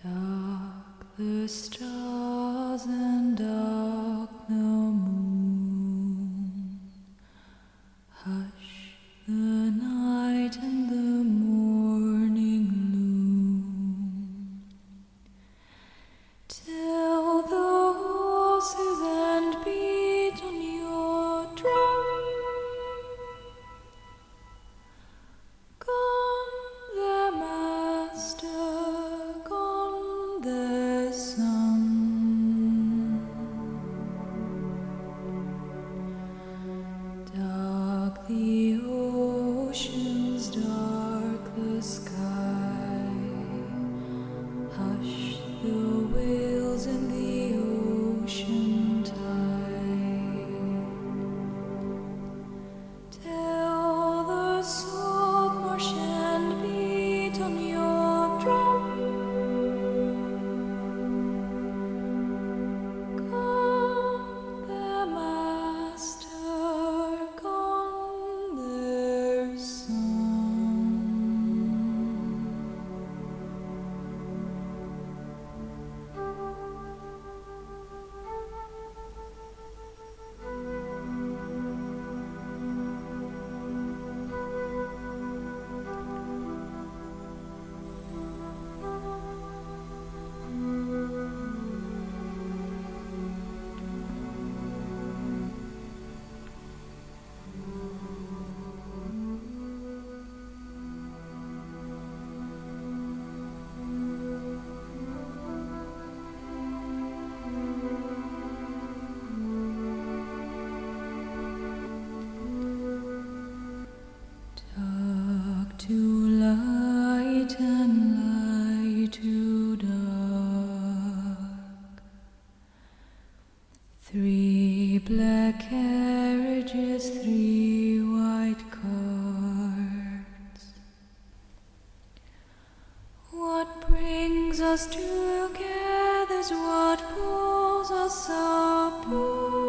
Dark the stars and dark the moon. Hush the night and the morning loom. Till the horses and beat on your drum. Gone their master, gone their son. Dark the oceans, dark the sky. Hush the whales in the ocean tide. Tell the salt marsh and beat on your drum. Gone their master, gone their son. Dark to light and light to dark. Three black carriages, three white carts. What brings us together is what pulls us apart.